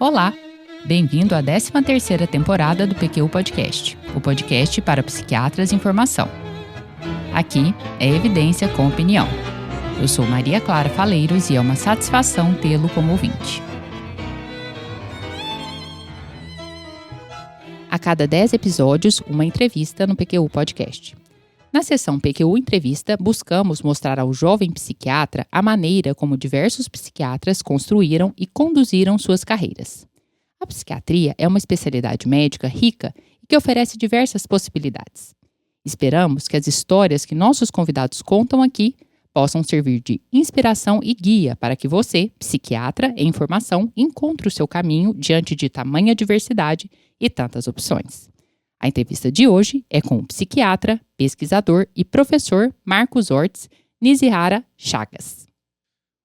Olá! Bem-vindo à 13ª temporada do PQU Podcast, o podcast para psiquiatras em formação. Aqui é evidência com opinião. Eu sou Maria Clara Faleiros e é uma satisfação tê-lo como ouvinte. A cada 10 episódios, uma entrevista no PQU Podcast. Na seção PQU Entrevista, buscamos mostrar ao jovem psiquiatra a maneira como diversos psiquiatras construíram e conduziram suas carreiras. A psiquiatria é uma especialidade médica rica e que oferece diversas possibilidades. Esperamos que as histórias que nossos convidados contam aqui possam servir de inspiração e guia para que você, psiquiatra em formação, encontre o seu caminho diante de tamanha diversidade e tantas opções. A entrevista de hoje é com o psiquiatra, pesquisador e professor Marcos Ortiz Nishihara Chagas.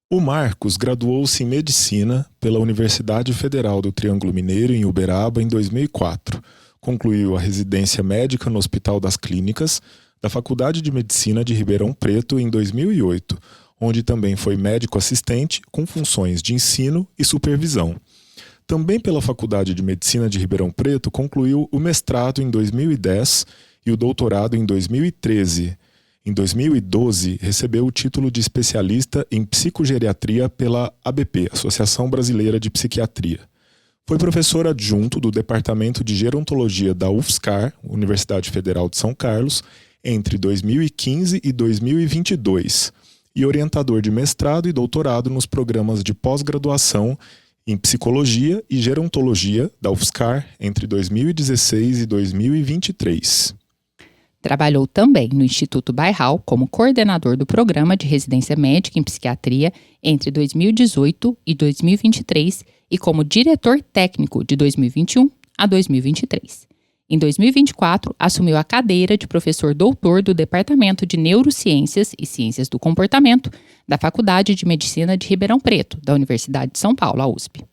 O Marcos graduou-se em Medicina pela Universidade Federal do Triângulo Mineiro, em Uberaba, em 2004. Concluiu a residência médica no Hospital das Clínicas da Faculdade de Medicina de Ribeirão Preto em 2008, onde também foi médico assistente com funções de ensino e supervisão. Também pela Faculdade de Medicina de Ribeirão Preto, concluiu o mestrado em 2010 e o doutorado em 2013. Em 2012, recebeu o título de especialista em psicogeriatria pela ABP, Associação Brasileira de Psiquiatria. Foi professor adjunto do Departamento de Gerontologia da UFSCar, Universidade Federal de São Carlos, entre 2015 e 2022, e orientador de mestrado e doutorado nos programas de pós-graduação em Psicologia e Gerontologia da UFSCar entre 2016 e 2023. Trabalhou também no Instituto Bairral como coordenador do Programa de Residência Médica em Psiquiatria entre 2018 e 2023 e como diretor técnico de 2021 a 2023. Em 2024, assumiu a cadeira de professor doutor do Departamento de Neurociências e Ciências do Comportamento da Faculdade de Medicina de Ribeirão Preto, da Universidade de São Paulo, a USP.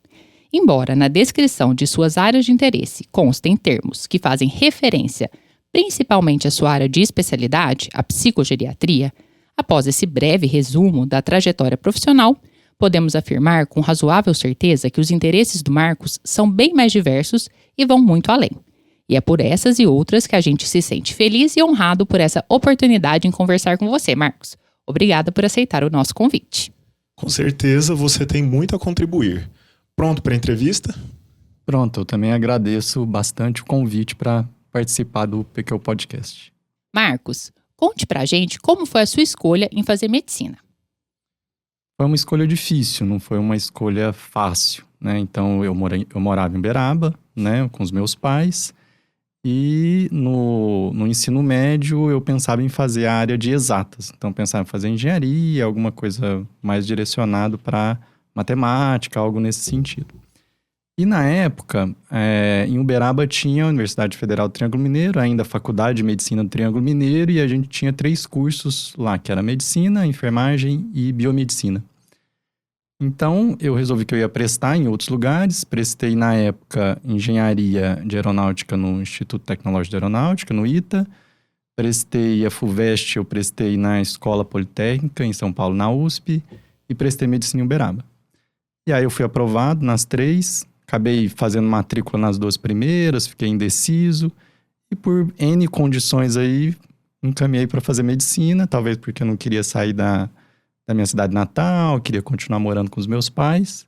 Embora na descrição de suas áreas de interesse constem termos que fazem referência principalmente à sua área de especialidade, a psicogeriatria, após esse breve resumo da trajetória profissional, podemos afirmar com razoável certeza que os interesses do Marcos são bem mais diversos e vão muito além. E é por essas e outras que a gente se sente feliz e honrado por essa oportunidade em conversar com você, Marcos. Obrigada por aceitar o nosso convite. Com certeza você tem muito a contribuir. Pronto para a entrevista? Pronto, eu também agradeço bastante o convite para participar do PQU Podcast. Marcos, conte pra gente como foi a sua escolha em fazer medicina. Foi uma escolha difícil, não foi uma escolha fácil, né? Então, eu morava em Uberaba, né, com os meus pais. E no ensino médio eu pensava em fazer a área de exatas. Então, pensava em fazer engenharia, alguma coisa mais direcionado para matemática, algo nesse sentido. E na época, em Uberaba tinha a Universidade Federal do Triângulo Mineiro, ainda a Faculdade de Medicina do Triângulo Mineiro, e a gente tinha 3 cursos lá, que era Medicina, Enfermagem e Biomedicina. Então, eu resolvi que eu ia prestar em outros lugares. Prestei, na época, Engenharia de Aeronáutica no Instituto Tecnológico de Aeronáutica, no ITA. Prestei a FUVEST, eu prestei na Escola Politécnica, em São Paulo, na USP. E prestei Medicina em Uberaba. E aí eu fui aprovado nas 3. Acabei fazendo matrícula nas 2 primeiras, fiquei indeciso. E por N condições aí, encaminhei para fazer Medicina. Talvez porque eu não queria sair da minha cidade natal, queria continuar morando com os meus pais.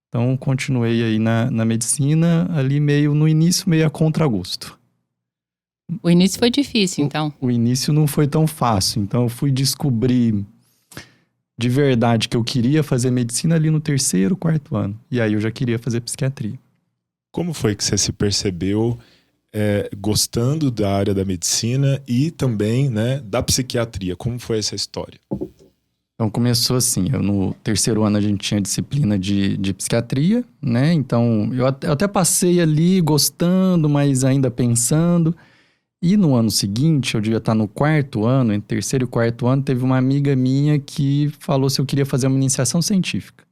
Então, continuei aí na medicina, ali no início, meio a contragosto. O início foi difícil, então? O início não foi tão fácil. Então, eu fui descobrir de verdade que eu queria fazer medicina ali no 3º, 4º ano. E aí, eu já queria fazer psiquiatria. Como foi que você se percebeu gostando da área da medicina e também, né, da psiquiatria? Como foi essa história? Então, começou assim, no 3º ano a gente tinha disciplina de psiquiatria, né? Então, eu até passei ali gostando, mas ainda pensando. E no ano seguinte, eu devia estar no 4º ano, entre 3º e 4º ano, teve uma amiga minha que falou se eu queria fazer uma iniciação científica,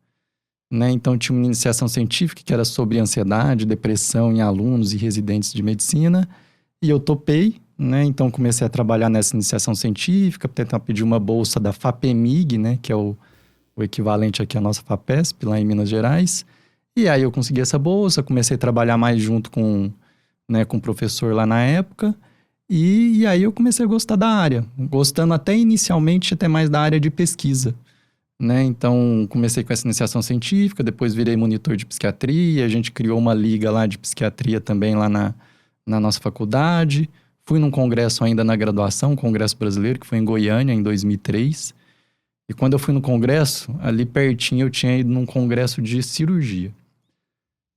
né? Então, tinha uma iniciação científica que era sobre ansiedade, depressão em alunos e residentes de medicina. E eu topei, né? Então, comecei a trabalhar nessa iniciação científica, tentar pedir uma bolsa da FAPEMIG, né? Que é o equivalente aqui à nossa FAPESP, lá em Minas Gerais. E aí eu consegui essa bolsa, comecei a trabalhar mais junto com, né, com o professor lá na época. E aí eu comecei a gostar da área, gostando até inicialmente até mais da área de pesquisa, né? Então comecei com essa iniciação científica, depois virei monitor de psiquiatria, a gente criou uma liga lá de psiquiatria também lá na nossa faculdade. Fui num congresso ainda na graduação, um congresso brasileiro, que foi em Goiânia, em 2003. E quando eu fui no congresso, ali pertinho eu tinha ido num congresso de cirurgia.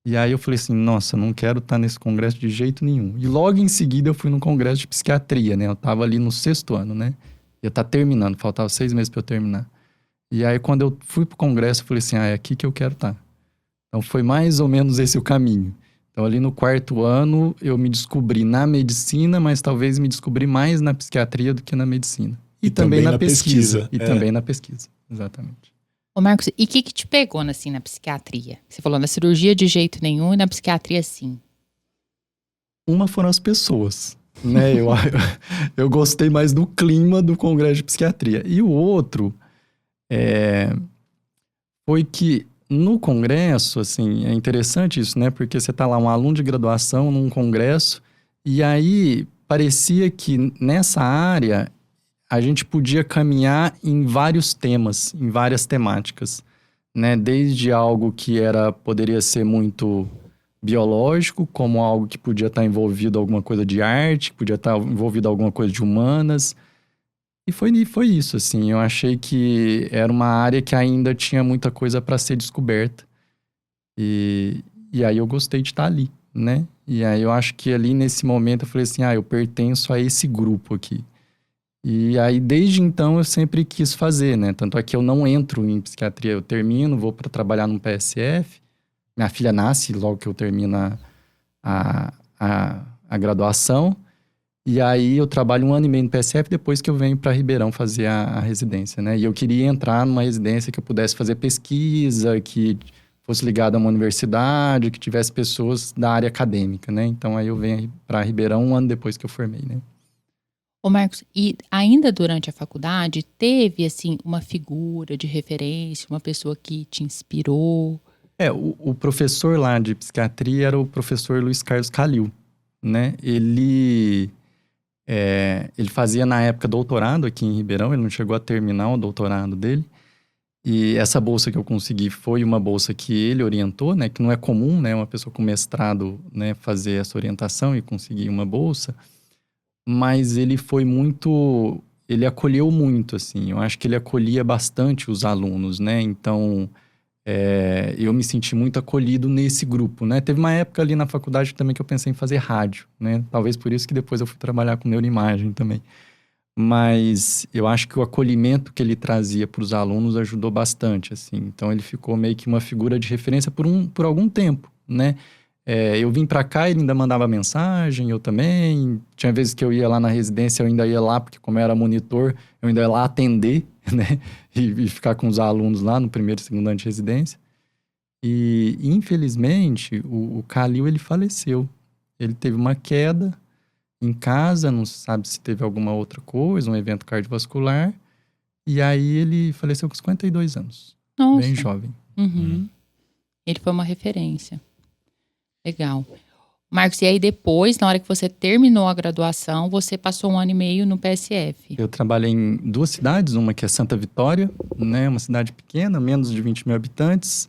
E aí eu falei assim, nossa, não quero estar nesse congresso de jeito nenhum. E logo em seguida eu fui num congresso de psiquiatria, né? Eu tava ali no 6º ano, né? Eu tava terminando, faltava 6 meses para eu terminar. E aí quando eu fui pro congresso, eu falei assim, é aqui que eu quero estar. Então foi mais ou menos esse o caminho. Então ali no 4º ano eu me descobri na medicina, mas talvez me descobri mais na psiquiatria do que na medicina. E também na pesquisa. E também na pesquisa, exatamente. Ô Marcos, e o que te pegou assim na psiquiatria? Você falou na cirurgia de jeito nenhum e na psiquiatria sim. Uma foram as pessoas, né? Eu gostei mais do clima do congresso de psiquiatria. E o outro foi que no congresso, assim, é interessante isso, né? Porque você tá lá, um aluno de graduação num congresso, e aí parecia que nessa área a gente podia caminhar em vários temas, em várias temáticas, né? Desde algo que poderia ser muito biológico, como algo que podia estar envolvido alguma coisa de arte, podia estar envolvido alguma coisa de humanas. E foi isso, assim. Eu achei que era uma área que ainda tinha muita coisa para ser descoberta. E aí eu gostei de estar ali, né? E aí eu acho que ali nesse momento eu falei assim, eu pertenço a esse grupo aqui. E aí, desde então, eu sempre quis fazer, né? Tanto é que eu não entro em psiquiatria, eu termino, vou para trabalhar no PSF. Minha filha nasce logo que eu termino a graduação. E aí, eu trabalho 1 ano e meio no PSF, depois que eu venho para Ribeirão fazer a residência, né? E eu queria entrar numa residência que eu pudesse fazer pesquisa, que fosse ligada a uma universidade, que tivesse pessoas da área acadêmica, né? Então, aí eu venho para Ribeirão 1 ano depois que eu formei, né? Ô Marcos, e ainda durante a faculdade, teve, assim, uma figura de referência, uma pessoa que te inspirou? O professor lá de psiquiatria era o professor Luiz Carlos Calil, né? Ele fazia, na época, doutorado aqui em Ribeirão, ele não chegou a terminar o doutorado dele. E essa bolsa que eu consegui foi uma bolsa que ele orientou, né? Que não é comum, né? Uma pessoa com mestrado, né, fazer essa orientação e conseguir uma bolsa. Mas ele ele acolheu muito, assim. Eu acho que ele acolhia bastante os alunos, né? Então, eu me senti muito acolhido nesse grupo, né? Teve uma época ali na faculdade também que eu pensei em fazer rádio, né? Talvez por isso que depois eu fui trabalhar com neuroimagem também. Mas eu acho que o acolhimento que ele trazia para os alunos ajudou bastante, assim. Então, ele ficou meio que uma figura de referência por algum tempo, né? Eu vim pra cá, ele ainda mandava mensagem, eu também. Tinha vezes que eu ia lá na residência, eu ainda ia lá, porque como eu era monitor, eu ainda ia lá atender, né? E ficar com os alunos lá no 1º e 2º ano de residência. E, infelizmente, o Calil, ele faleceu. Ele teve uma queda em casa, não se sabe se teve alguma outra coisa, um evento cardiovascular. E aí ele faleceu com 52 anos. Nossa. Bem jovem. Uhum. Ele foi uma referência. Legal. Marcos, e aí depois, na hora que você terminou a graduação, você passou 1 ano e meio no PSF? Eu trabalhei em 2 cidades, uma que é Santa Vitória, né, uma cidade pequena, menos de 20 mil habitantes,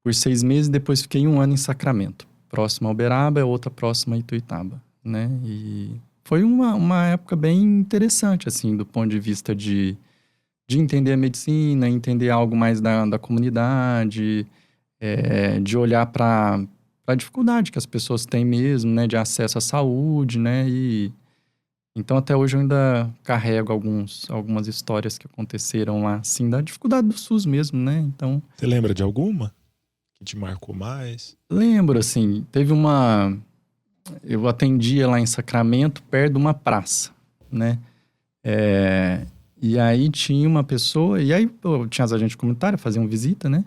por 6 meses, depois fiquei 1 ano em Sacramento, próximo a Uberaba, e outra próxima a Ituiutaba, né, e foi uma época bem interessante, assim, do ponto de vista de entender a medicina, entender algo mais da comunidade, de olhar para a dificuldade que as pessoas têm mesmo, né, de acesso à saúde, né, e então até hoje eu ainda carrego algumas histórias que aconteceram lá, assim, da dificuldade do SUS mesmo, né, então... Você lembra de alguma que te marcou mais? Lembro, assim, teve eu atendia lá em Sacramento, perto de uma praça, né, e aí tinha uma pessoa, e aí tinha as agentes comunitárias, faziam visita, né,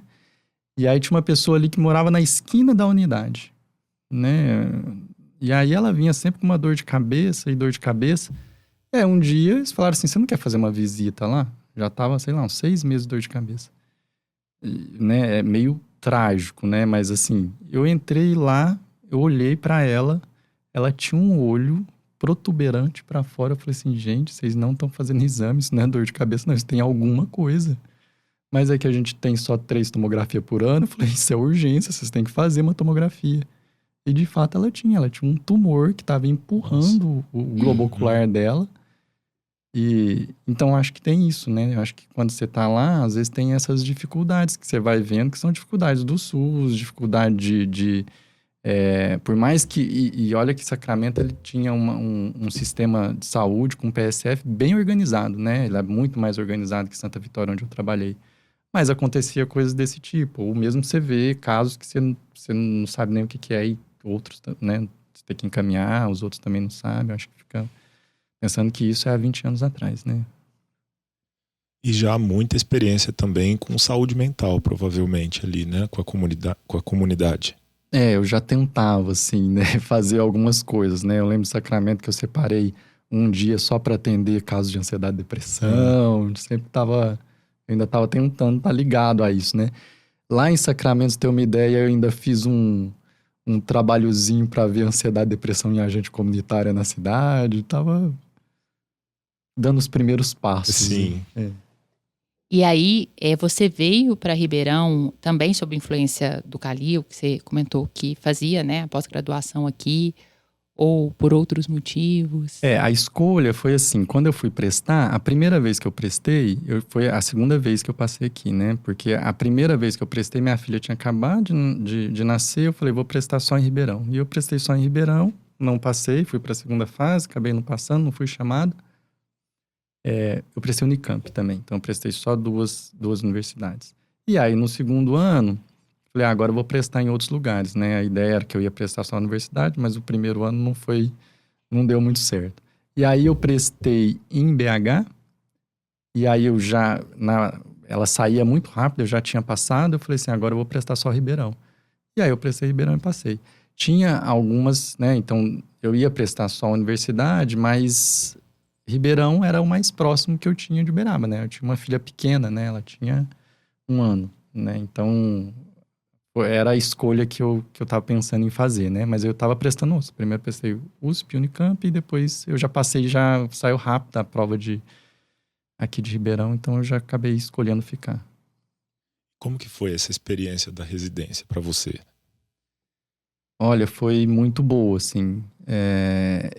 e aí tinha uma pessoa ali que morava na esquina da unidade, né? E aí ela vinha sempre com uma dor de cabeça. Um dia eles falaram assim, você não quer fazer uma visita lá? Já tava, sei lá, uns 6 meses de dor de cabeça. E, né? É meio trágico, né? Mas assim, eu entrei lá, eu olhei pra ela, ela tinha um olho protuberante pra fora. Eu falei assim, gente, vocês não estão fazendo exame, isso não é dor de cabeça, não, isso tem alguma coisa. Mas é que a gente tem só 3 tomografias por ano. Eu falei, isso é urgência, vocês têm que fazer uma tomografia. E de fato ela tinha um tumor que estava empurrando o globo ocular dela. E então acho que tem isso, né? Eu acho que quando você tá lá, às vezes tem essas dificuldades que você vai vendo, que são dificuldades do SUS, dificuldade por mais que... E olha que Sacramento, ele tinha um sistema de saúde com PSF bem organizado, né? Ele é muito mais organizado que Santa Vitória, onde eu trabalhei. Mas acontecia coisas desse tipo. Ou mesmo você vê casos que você não sabe nem o que é e outros, né? Você tem que encaminhar, os outros também não sabem. Eu acho que fica pensando que isso é há 20 anos atrás, né? E já há muita experiência também com saúde mental, provavelmente, ali, né? Com a comunidade. Eu já tentava, assim, né? Fazer algumas coisas, né? Eu lembro de Sacramento que eu separei um dia só para atender casos de ansiedade e depressão. Ainda estava tentando estar ligado a isso, né? Lá em Sacramento, se ter uma ideia, eu ainda fiz um trabalhozinho para ver ansiedade e depressão em agente comunitária na cidade. Tava dando os primeiros passos. Sim. Né? E aí, você veio para Ribeirão também sob influência do Calil, que você comentou que fazia, né, a pós-graduação aqui, ou por outros motivos? A escolha foi assim, quando eu fui prestar, a primeira vez que eu prestei, foi a segunda vez que eu passei aqui, né? Porque a primeira vez que eu prestei, minha filha tinha acabado de nascer, eu falei, vou prestar só em Ribeirão. E eu prestei só em Ribeirão, não passei, fui para a segunda fase, acabei não passando, não fui chamado. Eu prestei Unicamp também, então eu prestei só duas universidades. E aí, no segundo ano, falei, agora eu vou prestar em outros lugares, né? A ideia era que eu ia prestar só na universidade, mas o primeiro ano não deu muito certo. E aí eu prestei em BH, e aí ela saía muito rápido, eu já tinha passado, eu falei assim, agora eu vou prestar só Ribeirão. E aí eu prestei Ribeirão e passei. Tinha algumas, né? Então, eu ia prestar só a universidade, mas Ribeirão era o mais próximo que eu tinha de Uberaba, né? Eu tinha uma filha pequena, né? Ela tinha 1 ano, né? Então, era a escolha que eu tava pensando em fazer, né? Mas eu tava prestando USP. Primeiro prestei USP, Unicamp, e depois eu já passei, já saiu rápido a prova aqui de Ribeirão, então eu já acabei escolhendo ficar. Como que foi essa experiência da residência para você? Olha, foi muito boa, assim.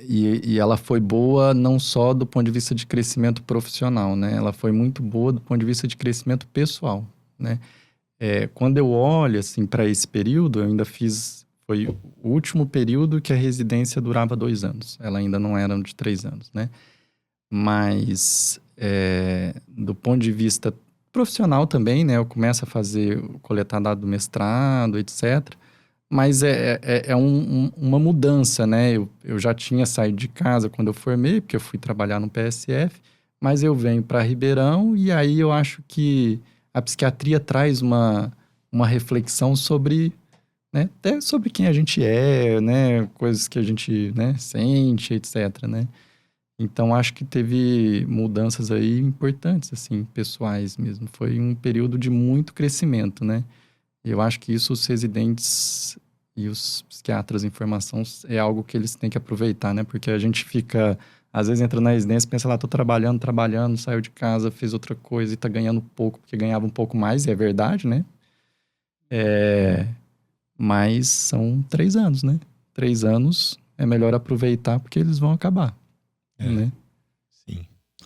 E ela foi boa não só do ponto de vista de crescimento profissional, né? Ela foi muito boa do ponto de vista de crescimento pessoal, né? Quando eu olho, assim, para esse período, eu ainda foi o último período que a residência durava 2 anos. Ela ainda não era de 3 anos, né? Mas, do ponto de vista profissional também, né? Eu começo a coletar dados do mestrado, etc., mas uma mudança, né? Eu já tinha saído de casa quando eu formei, porque eu fui trabalhar no PSF, mas eu venho para Ribeirão e aí eu acho que a psiquiatria traz uma reflexão sobre, né? Até sobre quem a gente é, né? Coisas que a gente, né, sente, etc, né? Então, acho que teve mudanças aí importantes, assim, pessoais mesmo. Foi um período de muito crescimento, né? Eu acho que isso os residentes e os psiquiatras em formação é algo que eles têm que aproveitar, né? Porque a gente fica, às vezes entra na residência e pensa lá, tô trabalhando, saiu de casa, fez outra coisa e tá ganhando pouco, porque ganhava um pouco mais, e é verdade, né? Mas são 3 anos, né? 3 anos é melhor aproveitar porque eles vão acabar, né? Sim.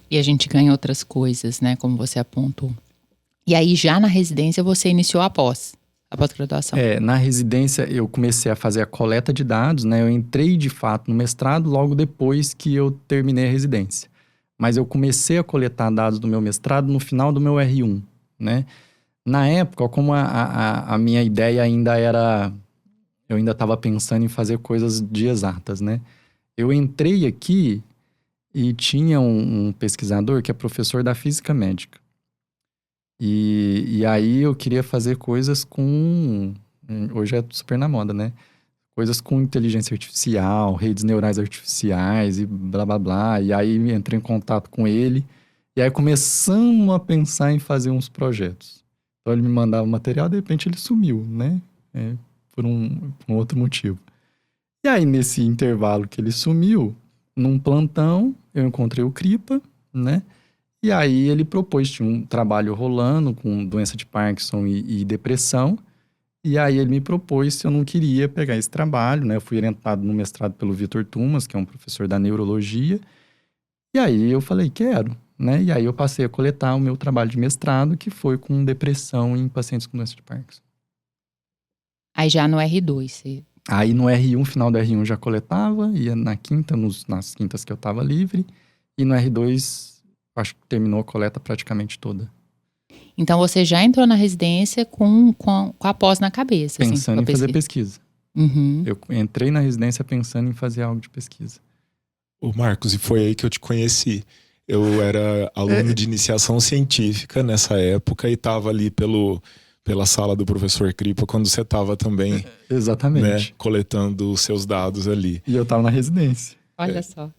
E a gente ganha outras coisas, né? Como você apontou. E aí, já na residência, você iniciou a pós-graduação. Na residência, eu comecei a fazer a coleta de dados, né? Eu entrei, de fato, no mestrado logo depois que eu terminei a residência. Mas eu comecei a coletar dados do meu mestrado no final do meu R1, né? Na época, como a minha ideia ainda era... Eu ainda estava pensando em fazer coisas de exatas, né? Eu entrei aqui e tinha um pesquisador que é professor da física médica. E aí eu queria fazer coisas com... Hoje é super na moda, né? Coisas com inteligência artificial, redes neurais artificiais e blá, blá, blá. E aí entrei em contato com ele. E aí começamos a pensar em fazer uns projetos. Então ele me mandava material, de repente ele sumiu, né? Por um outro motivo. E aí, nesse intervalo que ele sumiu, num plantão, eu encontrei o Cripa, né? E aí ele propôs, tinha um trabalho rolando com doença de Parkinson e depressão. E aí ele me propôs se eu não queria pegar esse trabalho, né? Eu fui orientado no mestrado pelo Vitor Tumas, que é um professor da neurologia. E aí eu falei, quero, né? E aí eu passei a coletar o meu trabalho de mestrado, que foi com depressão em pacientes com doença de Parkinson. Aí já no R2, você... Aí no R1, final do R1 já coletava, ia na quinta, nas quintas que eu tava livre. E no R2, acho que terminou a coleta praticamente toda. Então você já entrou na residência com a pós na cabeça. Pensando assim, em fazer pesquisa. Uhum. Eu entrei na residência pensando em fazer algo de pesquisa. Ô Marcos, e foi aí que eu te conheci. Eu era aluno de iniciação científica nessa época e estava ali pela sala do professor Cripa quando você estava também, Exatamente. né, coletando os seus dados ali. E eu estava na residência. Olha só.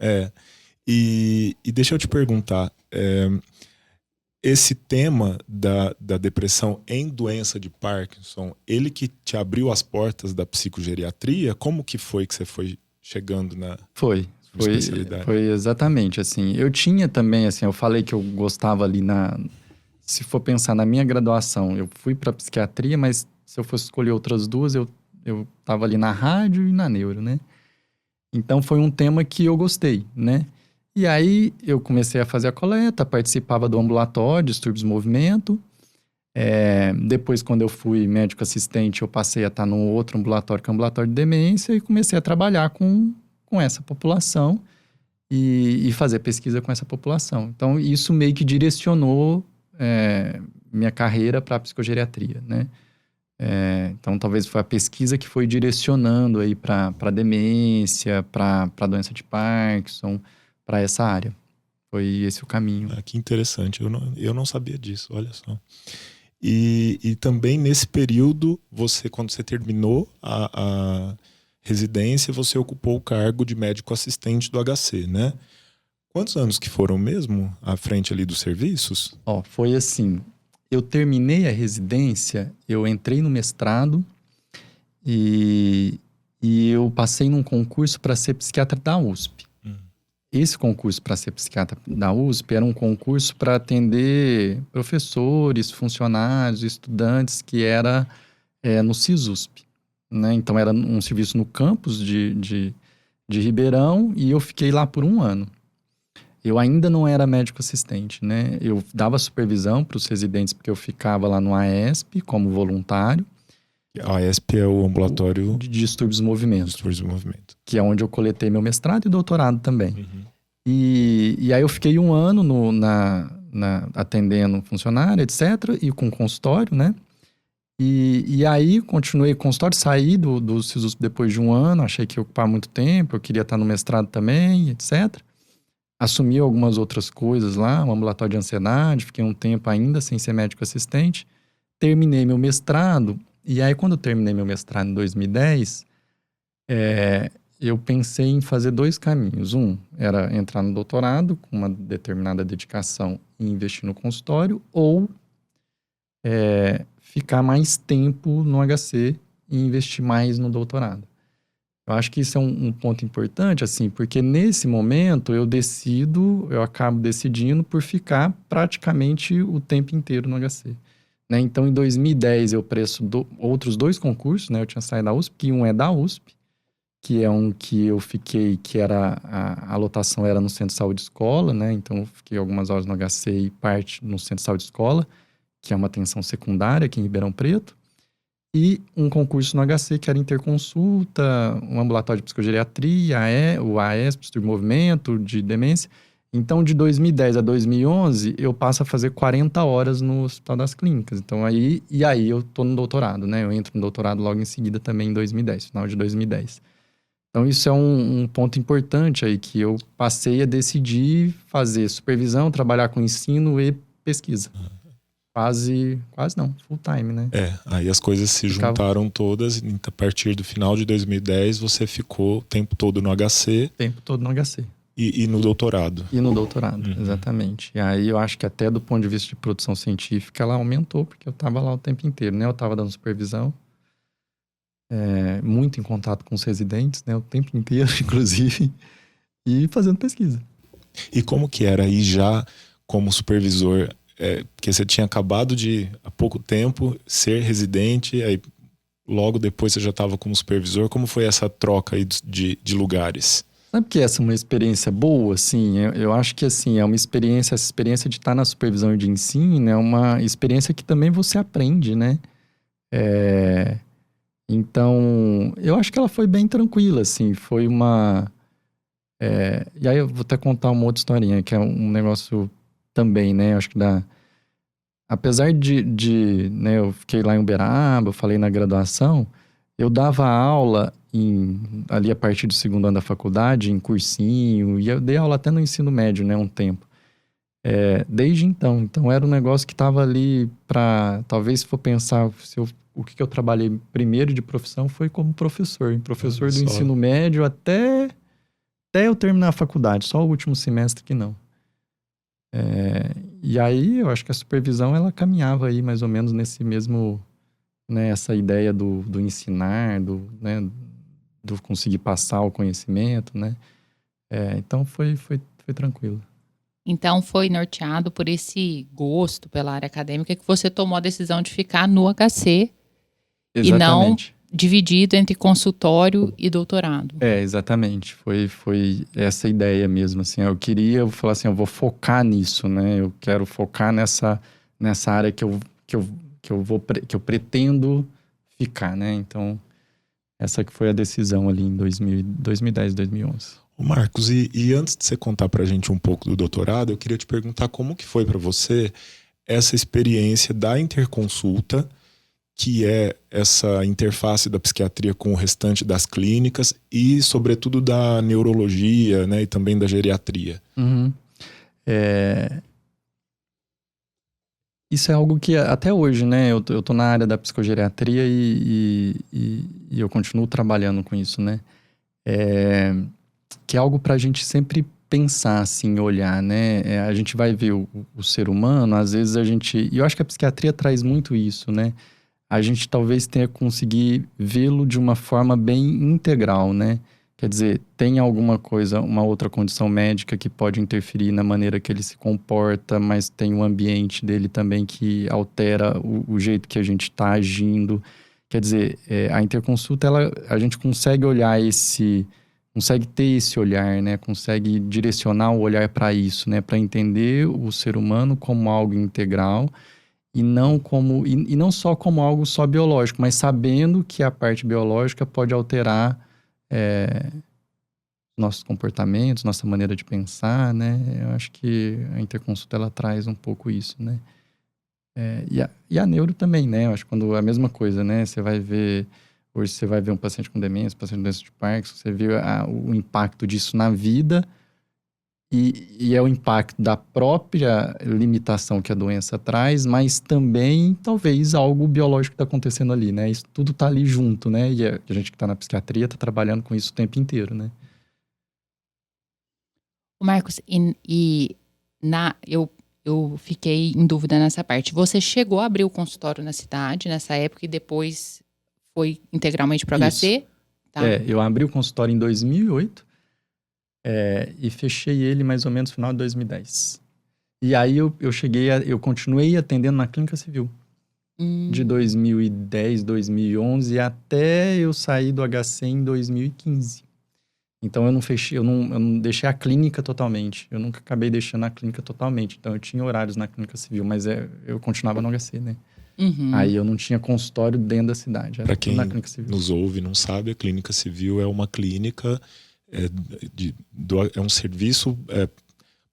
E deixa eu te perguntar, esse tema da depressão em doença de Parkinson, ele que te abriu as portas da psicogeriatria? Como que foi que você foi chegando na especialidade? Foi exatamente assim. Eu tinha também, assim, eu falei que eu gostava ali se for pensar na minha graduação, eu fui para psiquiatria, mas se eu fosse escolher outras duas, eu tava ali na rádio e na neuro, né? Então foi um tema que eu gostei, né? E aí eu comecei a fazer a coleta, participava do ambulatório, distúrbios de movimento. Depois, quando eu fui médico assistente, eu passei a estar num outro ambulatório, que é o ambulatório de demência, e comecei a trabalhar com essa população e fazer pesquisa com essa população. Então, isso meio que direcionou minha carreira para a psicogeriatria, né? Então, talvez foi a pesquisa que foi direcionando aí para demência, para doença de Parkinson, para essa área. Foi esse o caminho. Que interessante, eu não sabia disso, olha só. E também nesse período, quando você terminou a residência, você ocupou o cargo de médico assistente do HC, né? Quantos anos que foram mesmo à frente ali dos serviços? Foi assim, eu terminei a residência, eu entrei no mestrado e eu passei num concurso para ser psiquiatra da USP. Esse concurso para ser psiquiatra da USP era um concurso para atender professores, funcionários, estudantes, que era no CISUSP, né? Então era um serviço no campus de Ribeirão e eu fiquei lá por 1 ano. Eu ainda não era médico assistente, né? Eu dava supervisão para os residentes porque eu ficava lá no AESP como voluntário. A AESP é o ambulatório de distúrbios de movimento. Distúrbios de movimento. Que é onde eu coletei meu mestrado e doutorado também. Uhum. E aí eu fiquei 1 ano atendendo funcionário, etc. E com consultório, né? E aí continuei com consultório, saí do CISUSP depois de 1 ano, achei que ia ocupar muito tempo, eu queria estar no mestrado também, etc. Assumi algumas outras coisas lá, um ambulatório de ansiedade, fiquei um tempo ainda sem ser médico assistente. Terminei meu mestrado, e aí quando eu terminei meu mestrado em 2010, eu pensei em fazer 2 caminhos. Um era entrar no doutorado com uma determinada dedicação e investir no consultório, ou ficar mais tempo no HC e investir mais no doutorado. Eu acho que isso é um ponto importante, assim, porque nesse momento eu acabo decidindo por ficar praticamente o tempo inteiro no HC. Né? Então, em 2010 eu presto outros 2 concursos, né? Eu tinha saído da USP, que um é da USP, que é um que eu fiquei, que era a lotação era no Centro de Saúde Escola, né? Então, eu fiquei algumas horas no HC e parte no Centro de Saúde Escola, que é uma atenção secundária aqui em Ribeirão Preto. E um concurso no HC, que era interconsulta, um ambulatório de psicogeriatria, o AESP, distúrbio de movimento, de demência. Então, de 2010 a 2011, eu passo a fazer 40 horas no Hospital das Clínicas. Então, aí eu tô no doutorado, né? Eu entro no doutorado logo em seguida também em 2010, final de 2010. Então, isso é um ponto importante aí, que eu passei a decidir fazer supervisão, trabalhar com ensino e pesquisa. Quase não, full time, né? Aí as coisas se juntaram todas, e a partir do final de 2010 você ficou o tempo todo no HC. O tempo todo no HC. E no doutorado. E no doutorado, exatamente. E aí eu acho que até do ponto de vista de produção científica, ela aumentou, porque eu estava lá o tempo inteiro, né? Eu estava dando supervisão, muito em contato com os residentes, né? O tempo inteiro, inclusive, e fazendo pesquisa. E como que era aí já como supervisor? Porque você tinha acabado de, há pouco tempo, ser residente, aí logo depois você já estava como supervisor. Como foi essa troca aí de lugares? Sabe que essa é uma experiência boa, assim? Eu acho que, assim, é uma experiência, essa experiência de estar na supervisão e de ensino é uma experiência que também você aprende, né? Então, eu acho que ela foi bem tranquila, assim, foi uma... E aí eu vou até contar uma outra historinha, que é um negócio também, né? Eu acho que apesar de né, eu fiquei lá em Uberaba, eu falei na graduação, eu dava aula ali a partir do segundo ano da faculdade, em cursinho, e eu dei aula até no ensino médio, né, um tempo. Desde então. Então era um negócio que estava ali para, talvez se for pensar, o que eu trabalhei primeiro de profissão foi como professor do ensino médio até eu terminar a faculdade, só o último semestre que não. E aí eu acho que a supervisão ela caminhava aí mais ou menos nesse mesmo, né, essa ideia do ensinar, né, do conseguir passar o conhecimento, né? Então foi tranquilo. Então foi norteado por esse gosto pela área acadêmica que você tomou a decisão de ficar no HC. Exatamente. E não dividido entre consultório e doutorado. Exatamente. Foi essa ideia mesmo, assim. Eu falar assim, eu vou focar nisso, né? Eu quero focar nessa área que eu pretendo ficar, né? Então, essa que foi a decisão ali em 2010, 2011. Ô Marcos, e antes de você contar pra gente um pouco do doutorado, eu queria te perguntar como que foi para você essa experiência da interconsulta, que é essa interface da psiquiatria com o restante das clínicas e, sobretudo, da neurologia, né, e também da geriatria. Uhum. Isso é algo que até hoje, né, eu tô na área da psicogeriatria e eu continuo trabalhando com isso, né, que é algo pra gente sempre pensar, assim, olhar, né, a gente vai ver o ser humano, às vezes e eu acho que a psiquiatria traz muito isso, né, a gente talvez tenha conseguido vê-lo de uma forma bem integral, né? Quer dizer, tem alguma coisa, uma outra condição médica que pode interferir na maneira que ele se comporta, mas tem um ambiente dele também que altera o jeito que a gente está agindo. Quer dizer, a interconsulta, a gente consegue olhar consegue ter esse olhar, né? Consegue direcionar o olhar para isso, né? Para entender o ser humano como algo integral, e não só como algo só biológico, mas sabendo que a parte biológica pode alterar nossos comportamentos, nossa maneira de pensar, né? Eu acho que a interconsulta ela traz um pouco isso, né? E a neuro também, né? Eu acho que quando a mesma coisa, né? Hoje você vai ver um paciente com demência, um paciente com doença de Parkinson, você vê o impacto disso na vida. E é o impacto da própria limitação que a doença traz, mas também, talvez, algo biológico que está acontecendo ali, né? Isso tudo está ali junto, né? E a gente que está na psiquiatria está trabalhando com isso o tempo inteiro, né? Marcos, eu fiquei em dúvida nessa parte. Você chegou a abrir o consultório na cidade, nessa época, e depois foi integralmente para o HC? Tá. Eu abri o consultório em 2008. E fechei ele mais ou menos no final de 2010. E aí eu continuei atendendo na clínica civil. De 2010, 2011 até eu sair do HC em 2015. Então eu não deixei a clínica totalmente. Eu nunca acabei deixando a clínica totalmente. Então eu tinha horários na clínica civil, mas eu continuava no HC, né? Uhum. Aí eu não tinha consultório dentro da cidade. Para quem nos ouve e não sabe, a clínica civil é uma clínica... É um serviço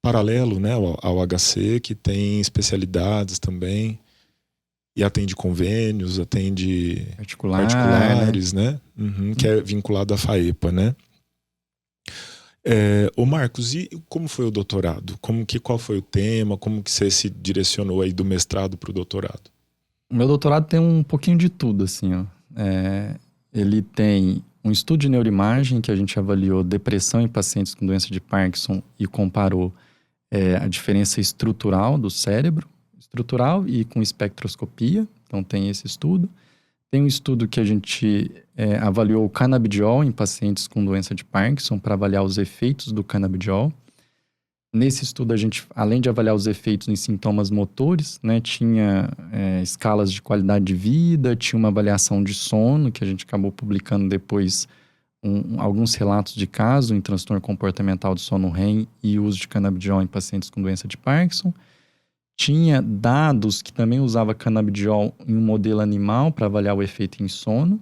paralelo, né, ao HC, que tem especialidades também e atende convênios, atende particulares, né? Que é vinculado à FAEPA, né? Ô Marcos, e como foi o doutorado? Qual foi o tema? Como que você se direcionou aí do mestrado para o doutorado? O meu doutorado tem um pouquinho de tudo, assim, ó. Ele tem um estudo de neuroimagem que a gente avaliou depressão em pacientes com doença de Parkinson e comparou a diferença estrutural do cérebro, estrutural e com espectroscopia. Então, tem esse estudo. Tem um estudo que a gente avaliou o canabidiol em pacientes com doença de Parkinson para avaliar os efeitos do canabidiol. Nesse estudo, a gente, além de avaliar os efeitos em sintomas motores, né, tinha escalas de qualidade de vida, tinha uma avaliação de sono, que a gente acabou publicando depois alguns relatos de caso em transtorno comportamental do sono REM e uso de canabidiol em pacientes com doença de Parkinson. Tinha dados que também usava canabidiol em um modelo animal para avaliar o efeito em sono.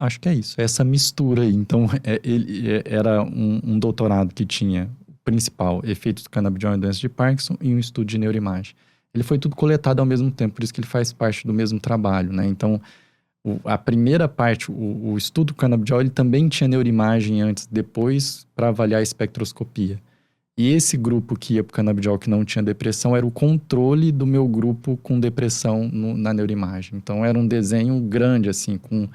Acho que é isso, essa mistura aí. Então, ele era um doutorado que tinha o principal, efeitos do canabidiol em doença de Parkinson e um estudo de neuroimagem. Ele foi tudo coletado ao mesmo tempo, por isso que ele faz parte do mesmo trabalho, né? Então, a primeira parte, o estudo do canabidiol, ele também tinha neuroimagem antes, depois, para avaliar a espectroscopia. E esse grupo que ia para o canabidiol que não tinha depressão era o controle do meu grupo com depressão na neuroimagem. Então, era um desenho grande, assim, com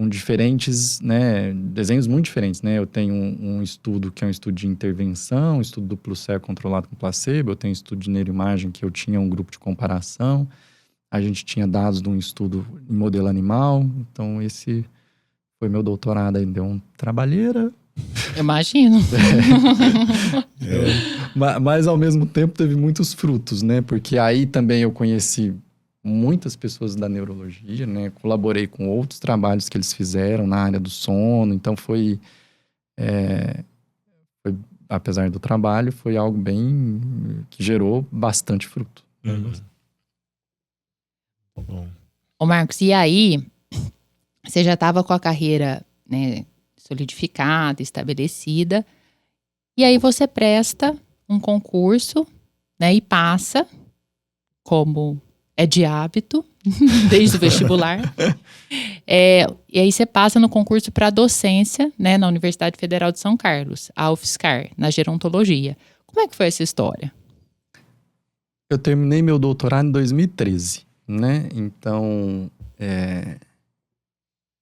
diferentes, né, desenhos muito diferentes, né? Eu tenho um estudo que é um estudo de intervenção, um estudo duplo cego controlado com placebo, eu tenho um estudo de neuroimagem que eu tinha um grupo de comparação, a gente tinha dados de um estudo em modelo animal, então esse foi meu doutorado aí, deu uma trabalheira. Imagino. Mas ao mesmo tempo teve muitos frutos, né? Porque aí também eu conheci muitas pessoas da neurologia, né? Colaborei com outros trabalhos que eles fizeram na área do sono. Então foi apesar do trabalho, foi algo bem que gerou bastante fruto. Bom. Ô Marcos, e aí você já estava com a carreira, né, solidificada, estabelecida, e aí você presta um concurso, né, e passa, como é de hábito, desde o vestibular. E aí você passa no concurso para docência, né, na Universidade Federal de São Carlos, a UFSCar, na gerontologia. Como é que foi essa história? Eu terminei meu doutorado em 2013, né? Então,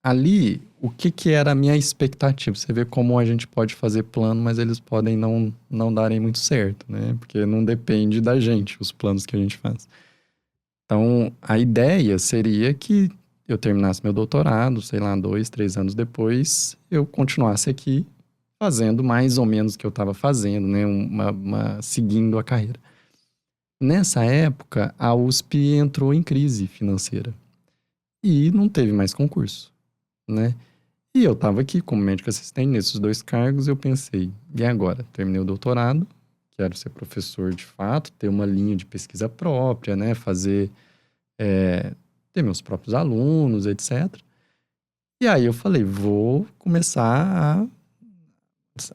ali, o que era a minha expectativa? Você vê como a gente pode fazer plano, mas eles podem não darem muito certo, né? Porque não depende da gente, os planos que a gente faz. Então, a ideia seria que eu terminasse meu doutorado, sei lá, 2, 3 anos depois, eu continuasse aqui fazendo mais ou menos o que eu estava fazendo, né? Seguindo a carreira. Nessa época, a USP entrou em crise financeira e não teve mais concurso, né? E eu estava aqui como médico assistente nesses 2 cargos, eu pensei, e agora? Terminei o doutorado, quero ser professor de fato, ter uma linha de pesquisa própria, né? Ter meus próprios alunos, etc. E aí eu falei, vou começar a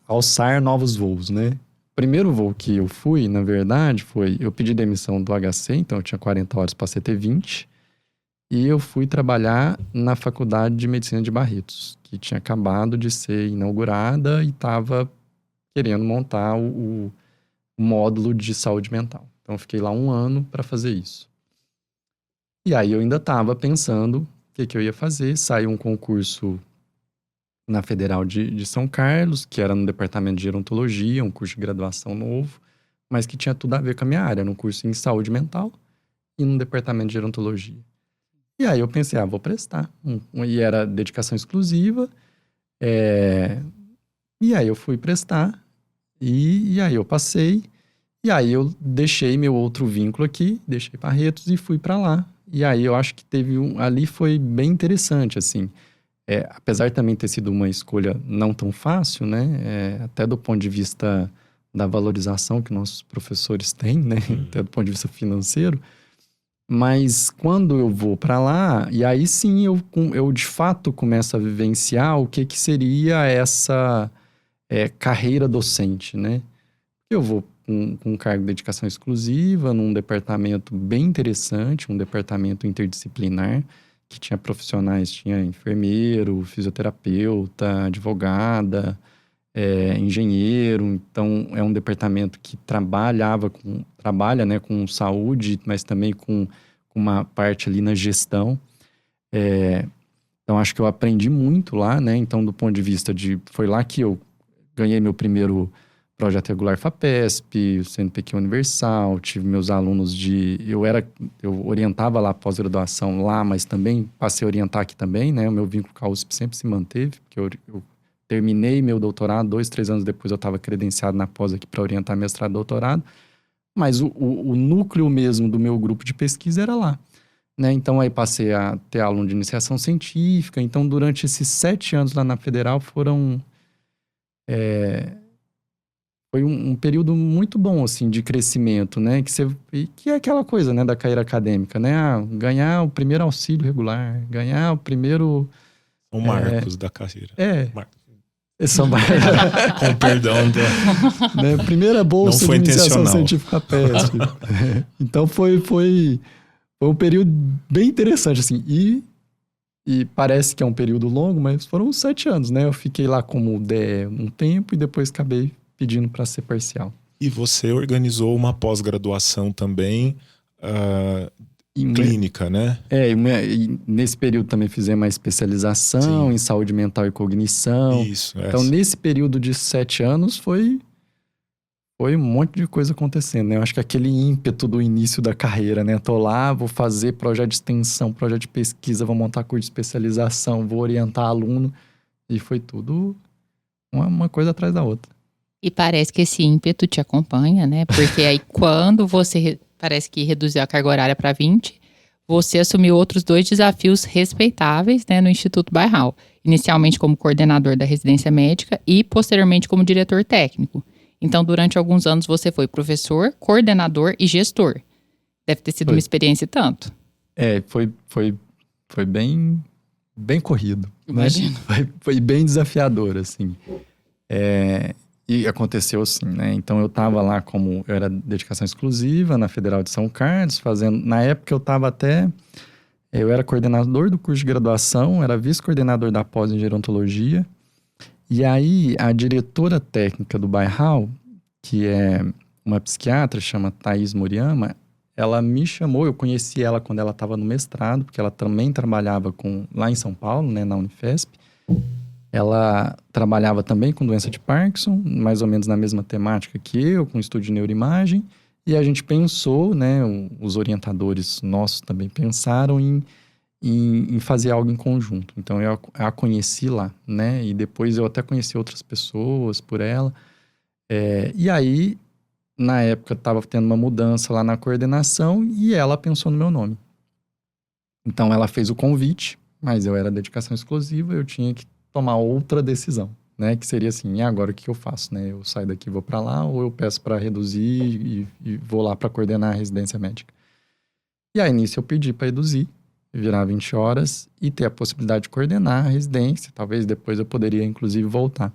alçar novos voos, né? O primeiro voo que eu fui, na verdade, eu pedi demissão do HC, então eu tinha 40 horas, passei a ter 20. E eu fui trabalhar na Faculdade de Medicina de Barretos, que tinha acabado de ser inaugurada e estava querendo montar o módulo de saúde mental. Então, eu fiquei lá 1 ano para fazer isso. E aí, eu ainda estava pensando o que eu ia fazer. Saiu um concurso na Federal de São Carlos, que era no departamento de gerontologia, um curso de graduação novo, mas que tinha tudo a ver com a minha área, no curso em saúde mental e no departamento de gerontologia. E aí eu pensei, vou prestar. E era dedicação exclusiva. E aí eu fui prestar. E aí eu passei. E aí eu deixei meu outro vínculo aqui, deixei Barretos e fui para lá. E aí eu acho que ali foi bem interessante, assim. Apesar de também ter sido uma escolha não tão fácil, né? Até do ponto de vista da valorização que nossos professores têm, né? Até do ponto de vista financeiro. Mas quando eu vou para lá, e aí sim eu de fato começo a vivenciar o que seria essa carreira docente, né? Eu vou com um cargo de dedicação exclusiva, num departamento bem interessante, um departamento interdisciplinar, que tinha profissionais, tinha enfermeiro, fisioterapeuta, advogada, engenheiro. Então, é um departamento que trabalha, né, com saúde, mas também com uma parte ali na gestão. Então, acho que eu aprendi muito lá, né? Então, do ponto de vista foi lá que eu ganhei meu primeiro projeto regular FAPESP, o CNPq Universal, tive meus alunos eu orientava lá a pós-graduação lá, mas também passei a orientar aqui também, né? O meu vínculo com a USP sempre se manteve, porque eu terminei meu doutorado, 2, 3 anos depois eu estava credenciado na pós aqui para orientar mestrado e doutorado, mas o núcleo mesmo do meu grupo de pesquisa era lá. Né? Então, aí passei a ter aluno de iniciação científica. Então, durante esses 7 anos lá na Federal, foi um período muito bom, assim, de crescimento, né? Que é aquela coisa, né, da carreira acadêmica, né? Ganhar o primeiro auxílio regular, ganhar o primeiro... São marcos da carreira. São com perdão. Né? Primeira bolsa de iniciação científica PESP. Então, foi um período bem interessante, assim. E parece que é um período longo, mas foram 7 anos, né? Eu fiquei lá como DE um tempo e depois acabei pedindo para ser parcial. E você organizou uma pós-graduação também clínica, né? E nesse período também fizemos uma especialização em saúde mental e cognição. Isso, Então, nesse período de 7 anos, foi um monte de coisa acontecendo, né? Eu acho que aquele ímpeto do início da carreira, né? Tô lá, vou fazer projeto de extensão, projeto de pesquisa, vou montar curso de especialização, vou orientar aluno. E foi tudo uma coisa atrás da outra. E parece que esse ímpeto te acompanha, né? Porque aí quando você parece que reduziu a carga horária para 20, você assumiu outros 2 desafios respeitáveis, né, no Instituto Bairral. Inicialmente como coordenador da residência médica e posteriormente como diretor técnico. Então, durante alguns anos, você foi professor, coordenador e gestor. Deve ter sido uma experiência e tanto. Foi bem corrido. Imagino. Né? Foi bem desafiador, assim. E aconteceu assim, né? Então, eu estava lá eu era dedicação exclusiva na Federal de São Carlos, na época eu era coordenador do curso de graduação, era vice-coordenador da pós em gerontologia. E aí, a diretora técnica do Bairral, que é uma psiquiatra, chama Thaís Moriyama, ela me chamou, eu conheci ela quando ela estava no mestrado, porque ela também trabalhava lá em São Paulo, né, na Unifesp. Ela trabalhava também com doença de Parkinson, mais ou menos na mesma temática que eu, com estudo de neuroimagem. E a gente pensou, né, os orientadores nossos também pensaram em fazer algo em conjunto. Então, eu a conheci lá, né? E depois eu até conheci outras pessoas por ela. E aí, na época, estava tendo uma mudança lá na coordenação e ela pensou no meu nome. Então, ela fez o convite, mas eu era dedicação exclusiva, eu tinha que tomar outra decisão, né? Que seria assim, e agora o que eu faço, né? Eu saio daqui e vou para lá ou eu peço para reduzir e vou lá para coordenar a residência médica? E aí, nisso, eu pedi para reduzir, virar 20 horas e ter a possibilidade de coordenar a residência. Talvez depois eu poderia, inclusive, voltar.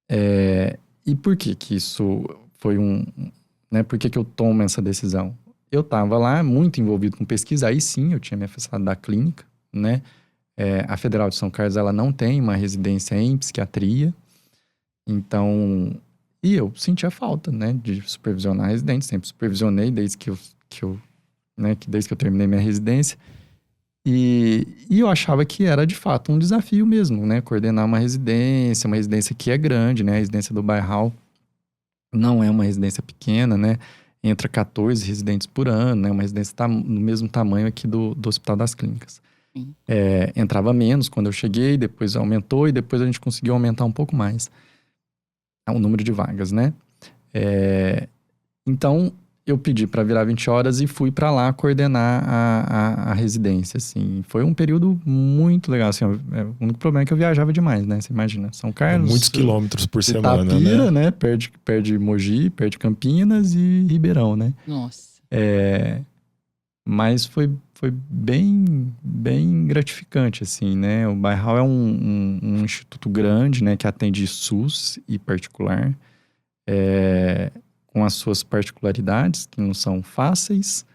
E por que isso foi né? Por que eu tomo essa decisão? Eu estava lá muito envolvido com pesquisa, aí sim eu tinha me afastado da clínica, né? A Federal de São Carlos, ela não tem uma residência em psiquiatria, então... E eu sentia falta, né? De supervisionar residentes, sempre supervisionei desde que eu terminei minha residência. E eu achava que era, de fato, um desafio mesmo, né? Coordenar uma residência que é grande, né? A residência do Bairral não é uma residência pequena, né? Entra 14 residentes por ano, né? Uma residência no mesmo tamanho aqui do Hospital das Clínicas. Entrava menos quando eu cheguei, depois aumentou e depois a gente conseguiu aumentar um pouco mais o número de vagas, né? Então, eu pedi para virar 20 horas e fui para lá coordenar a residência, assim. Foi um período muito legal, assim. O único problema é que eu viajava demais, né? Você imagina, São Carlos... muitos quilômetros por semana, Itapira, né? Perde Mogi, perde Campinas e Ribeirão, né? Nossa. Mas foi bem gratificante, assim, né? O Bairral é um instituto grande, né? Que atende SUS e particular. Com as suas particularidades, que não são fáceis,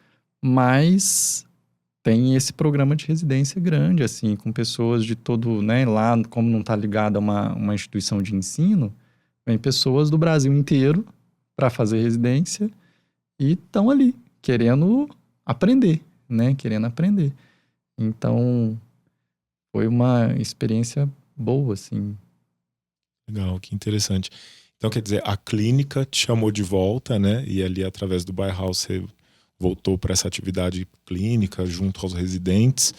mas tem esse programa de residência grande, assim, com pessoas de todo, né, lá, como não está ligado a uma instituição de ensino, vem pessoas do Brasil inteiro para fazer residência e estão ali, querendo aprender, né, Então, foi uma experiência boa, assim. Legal, que interessante. Então, quer dizer, a clínica te chamou de volta, né? E ali, através do Bauhaus, você voltou para essa atividade clínica junto aos residentes.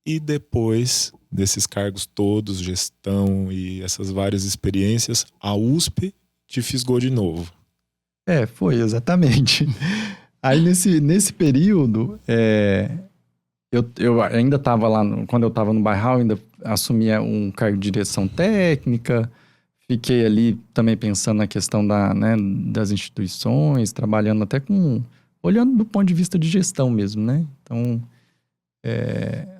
E depois desses cargos todos, gestão e essas várias experiências, a USP te fisgou de novo. Foi, exatamente. Aí, nesse período, eu ainda estava lá, quando eu estava no Bauhaus, ainda assumia um cargo de direção técnica. Fiquei ali também pensando na questão das instituições, trabalhando até olhando do ponto de vista de gestão mesmo, né? Então,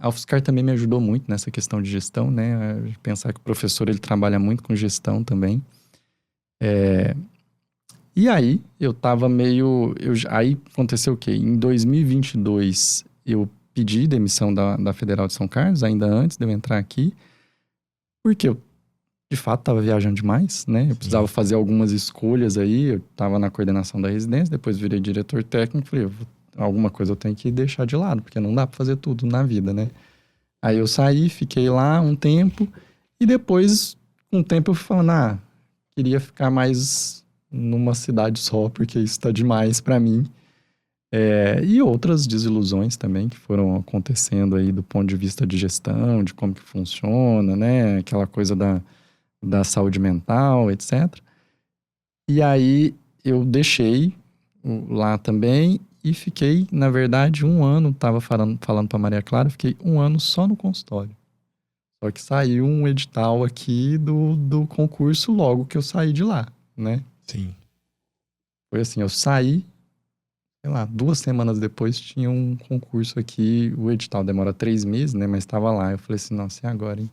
a UFSCar também me ajudou muito nessa questão de gestão, né? Pensar que o professor, ele trabalha muito com gestão também. E aí, eu tava aí aconteceu o quê? Em 2022, eu pedi demissão da Federal de São Carlos, ainda antes de eu entrar aqui, porque eu de fato, estava viajando demais, né? Eu precisava fazer algumas escolhas aí. Eu estava na coordenação da residência, depois virei diretor técnico. Falei, alguma coisa eu tenho que deixar de lado, porque não dá para fazer tudo na vida, né? Aí eu saí, fiquei lá um tempo. E depois, com o tempo, eu fui falando, queria ficar mais numa cidade só, porque isso está demais para mim. E outras desilusões também que foram acontecendo aí do ponto de vista de gestão, de como que funciona, né? Aquela coisa da saúde mental, etc. E aí eu deixei lá também e fiquei, na verdade, 1 ano, estava falando para Maria Clara, fiquei 1 ano só no consultório. Só que saiu um edital aqui do concurso logo que eu saí de lá, né? Sim. Foi assim, eu saí, sei lá, 2 semanas depois tinha um concurso aqui, o edital demora 3 meses, né? Mas estava lá, eu falei assim, nossa, e agora, hein?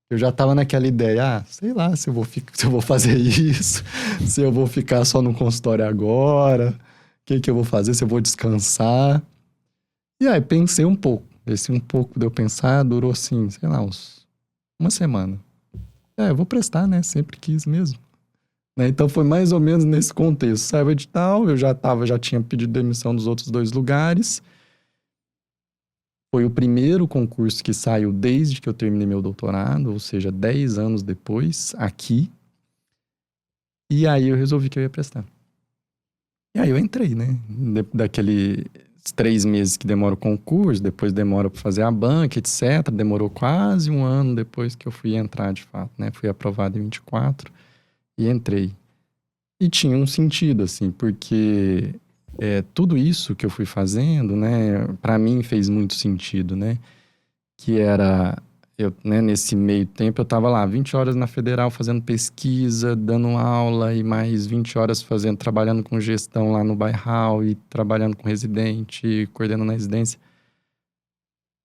Eu já tava naquela ideia, sei lá, se eu vou fazer isso, se eu vou ficar só no consultório agora, o que eu vou fazer, se eu vou descansar. E aí pensei um pouco. Esse um pouco de eu pensar durou assim, sei lá, uma semana. Eu vou prestar, né? Sempre quis mesmo. Né? Então foi mais ou menos nesse contexto. Saiu o edital, eu já tinha pedido demissão dos outros 2 lugares. Foi o primeiro concurso que saiu desde que eu terminei meu doutorado, ou seja, 10 anos depois, aqui. E aí eu resolvi que eu ia prestar. E aí eu entrei, né? Daqueles 3 meses que demora o concurso, depois demora para fazer a banca, etc. Demorou quase 1 ano depois que eu fui entrar de fato, né? Fui aprovado em 24 e entrei. E tinha um sentido, assim, porque tudo isso que eu fui fazendo, né, para mim fez muito sentido, né? Que era, né, nesse meio tempo eu estava lá 20 horas na Federal fazendo pesquisa, dando aula e mais 20 horas trabalhando com gestão lá no Bauhaus e trabalhando com residente, coordenando a residência.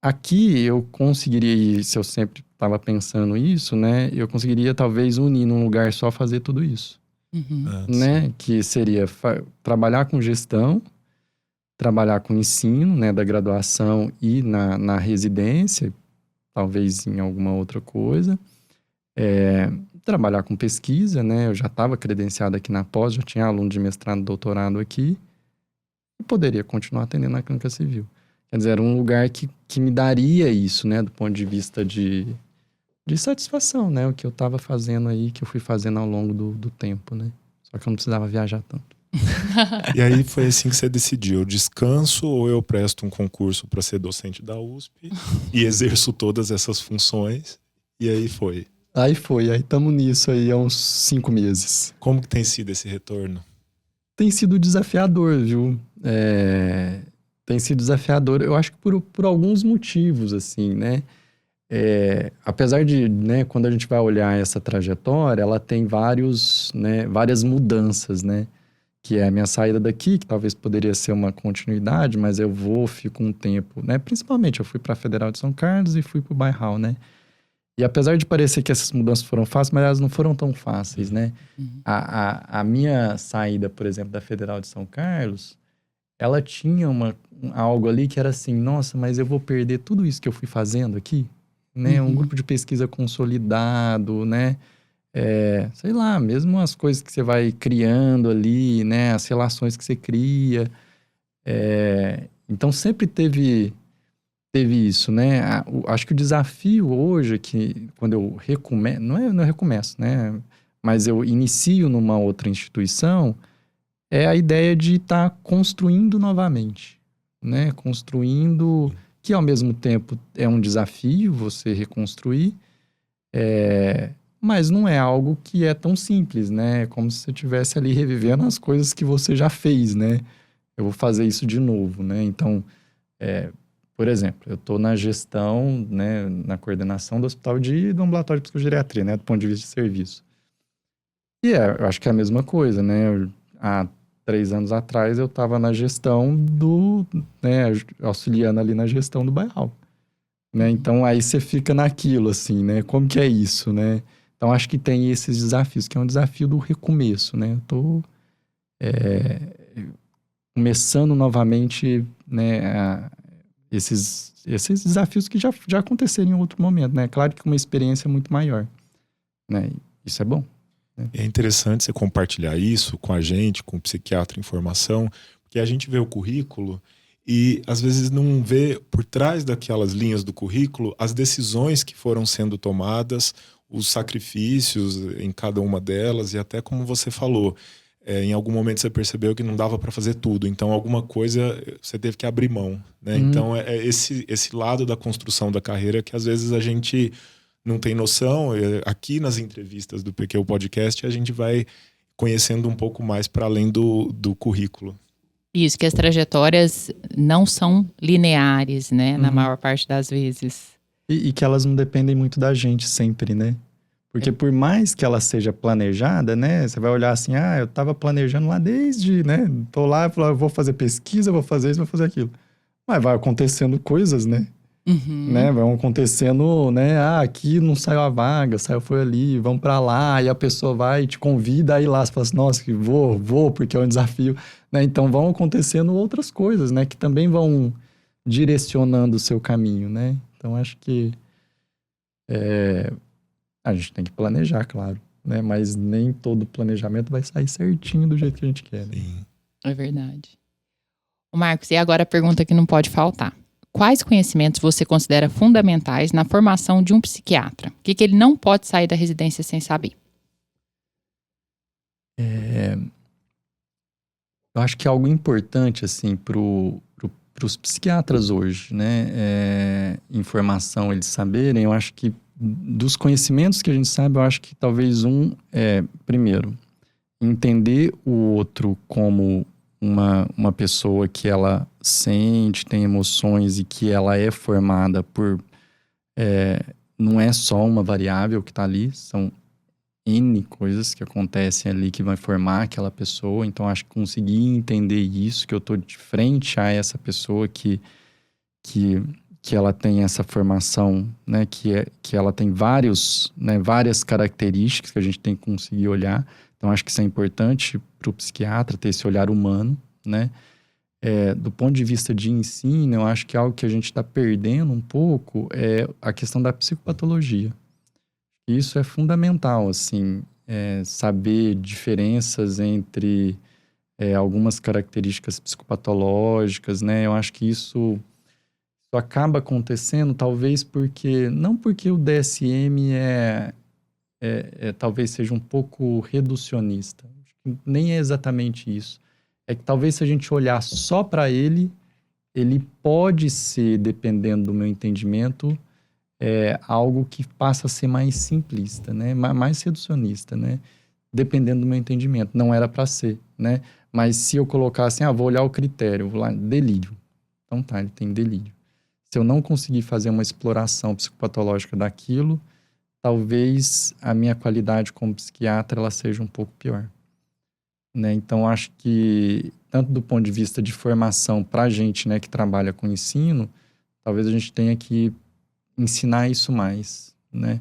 Aqui eu conseguiria, se eu sempre estava pensando isso, né, eu conseguiria talvez unir num lugar só fazer tudo isso. Né? Que seria trabalhar com gestão, trabalhar com ensino, né, da graduação e na residência, talvez em alguma outra coisa. Trabalhar com pesquisa, né? Eu já estava credenciado aqui na pós, já tinha aluno de mestrado, doutorado aqui. E poderia continuar atendendo na clínica civil. Quer dizer, era um lugar que me daria isso, né? Do ponto de vista de satisfação, né? O que eu estava fazendo aí, que eu fui fazendo ao longo do tempo, né? Só que eu não precisava viajar tanto. E aí foi assim que você decidiu: eu descanso ou eu presto um concurso para ser docente da USP e exerço todas essas funções? E aí foi. Aí estamos nisso aí há uns 5 meses. Como que tem sido esse retorno? Tem sido desafiador, viu? Tem sido desafiador, eu acho que por alguns motivos, assim, né? Apesar de, né, quando a gente vai olhar essa trajetória, ela tem várias mudanças, né? Que é a minha saída daqui, que talvez poderia ser uma continuidade, mas fico um tempo, né? Principalmente, eu fui para a Federal de São Carlos e fui para o Bauhaus, né? E apesar de parecer que essas mudanças foram fáceis, mas elas não foram tão fáceis, né? A minha saída, por exemplo, da Federal de São Carlos, ela tinha algo ali que era assim, nossa, mas eu vou perder tudo isso que eu fui fazendo aqui? Né? Um grupo de pesquisa consolidado, né? Sei lá, mesmo as coisas que você vai criando ali, né? As relações que você cria. Então, sempre teve teve isso, né? Acho que o desafio hoje, que quando eu recomeço, não eu recomeço, né? Mas eu inicio numa outra instituição, é a ideia de estar construindo novamente, né? Construindo, que ao mesmo tempo é um desafio você reconstruir, mas não é algo que é tão simples, né? É como se você estivesse ali revivendo as coisas que você já fez, né? Eu vou fazer isso de novo, né? Então, por exemplo, eu estou na gestão, né, na coordenação do hospital do ambulatório de psicogeriatria, né, do ponto de vista de serviço. E eu acho que é a mesma coisa, né? Há 3 anos atrás eu estava na gestão né, auxiliando ali na gestão do Baial, né? Então aí você fica naquilo, assim, né? Como que é isso, né? Então acho que tem esses desafios, que é um desafio do recomeço, né? Eu tô começando novamente, né, esses desafios que já aconteceram em outro momento, né? Claro que com uma experiência muito maior, né? Isso é bom. É interessante você compartilhar isso com a gente, com o psiquiatra em formação, porque a gente vê o currículo e às vezes não vê por trás daquelas linhas do currículo as decisões que foram sendo tomadas, os sacrifícios em cada uma delas e até como você falou, em algum momento você percebeu que não dava para fazer tudo, então alguma coisa você teve que abrir mão, né? Então é esse lado da construção da carreira que às vezes a gente não tem noção. Aqui nas entrevistas do PQ Podcast a gente vai conhecendo um pouco mais para além do currículo. Isso, que as trajetórias não são lineares, né? Na maior parte das vezes. E que elas não dependem muito da gente sempre, né? Porque por mais que ela seja planejada, né? Você vai olhar assim, eu tava planejando lá desde, né? Tô lá, eu vou fazer pesquisa, vou fazer isso, vou fazer aquilo. Mas vai acontecendo coisas, né? Né? Vão acontecendo, né? Aqui não saiu a vaga, foi ali, vamos pra lá. E a pessoa vai e te convida a ir lá. Você fala assim, nossa, que vou, porque é um desafio. Né? Então vão acontecendo outras coisas, né? Que também vão direcionando o seu caminho, né? Então acho que a gente tem que planejar, claro, né? Mas nem todo planejamento vai sair certinho do jeito que a gente quer, né? Sim. É verdade. O Marcos, e agora a pergunta que não pode faltar. Quais conhecimentos você considera fundamentais na formação de um psiquiatra? O que ele não pode sair da residência sem saber? Eu acho que é algo importante, assim, pros psiquiatras hoje, né? Informação, eles saberem. Eu acho que dos conhecimentos que a gente sabe, eu acho que talvez primeiro, entender o outro como uma pessoa que ela sente, tem emoções e que ela é formada por... não é só uma variável que está ali, são N coisas que acontecem ali que vai formar aquela pessoa. Então, acho que conseguir entender isso, que eu estou de frente a essa pessoa que ela tem essa formação, né? Que ela tem várias características que a gente tem que conseguir olhar. Então, acho que isso é importante para o psiquiatra, ter esse olhar humano, né? Do ponto de vista de ensino, eu acho que algo que a gente está perdendo um pouco é a questão da psicopatologia. Isso é fundamental, assim, saber diferenças entre algumas características psicopatológicas, né? Eu acho que isso acaba acontecendo, talvez não porque o DSM talvez seja um pouco reducionista. Nem é exatamente isso. É que talvez se a gente olhar só para ele pode ser, dependendo do meu entendimento, algo que passa a ser mais simplista, né? Mais reducionista, né? Dependendo do meu entendimento. Não era para ser, né? Mas se eu colocar assim, vou olhar o critério, vou lá, delírio. Então tá, ele tem delírio. Se eu não conseguir fazer uma exploração psicopatológica daquilo, talvez a minha qualidade como psiquiatra ela seja um pouco pior, né? Então, acho que, tanto do ponto de vista de formação para a gente, né, que trabalha com ensino, talvez a gente tenha que ensinar isso mais, né?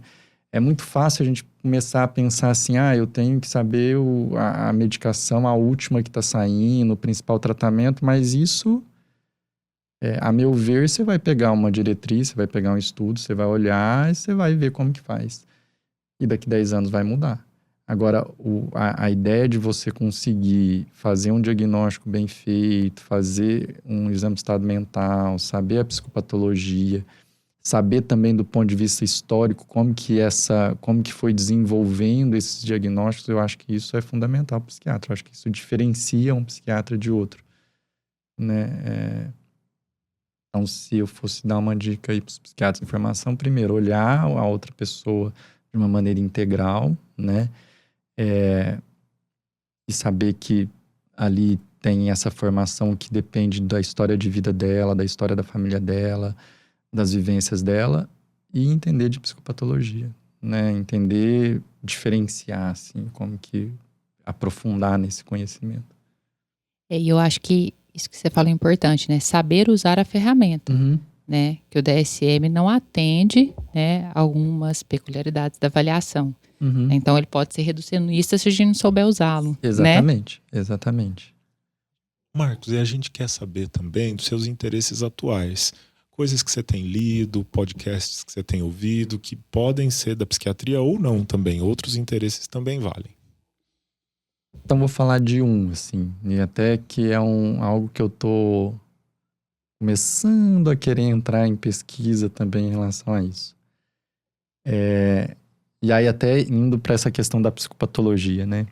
É muito fácil a gente começar a pensar assim, eu tenho que saber a medicação, a última que está saindo, o principal tratamento, mas isso, a meu ver, você vai pegar uma diretriz, você vai pegar um estudo, você vai olhar e você vai ver como que faz. E daqui 10 anos vai mudar. Agora, a ideia de você conseguir fazer um diagnóstico bem feito, fazer um exame de estado mental, saber a psicopatologia, saber também do ponto de vista histórico como que foi desenvolvendo esses diagnósticos, eu acho que isso é fundamental para o psiquiatra. Eu acho que isso diferencia um psiquiatra de outro, né? Então, se eu fosse dar uma dica aí para os psiquiatras de formação, primeiro, olhar a outra pessoa de uma maneira integral, né? E saber que ali tem essa formação que depende da história de vida dela, da história da família dela, das vivências dela, e entender de psicopatologia, né? Entender, diferenciar, assim, como que aprofundar nesse conhecimento. E eu acho que isso que você falou é importante, né? Saber usar a ferramenta, né? Que o DSM não atende, né, algumas peculiaridades da avaliação. Então, ele pode ser reducionista se a gente não souber usá-lo, Exatamente, exatamente. Marcos, e a gente quer saber também dos seus interesses atuais. Coisas que você tem lido, podcasts que você tem ouvido, que podem ser da psiquiatria ou não também. Outros interesses também valem. Então, vou falar de assim, e até que é algo que eu tô começando a querer entrar em pesquisa também em relação a isso. E aí, até indo para essa questão da psicopatologia, né?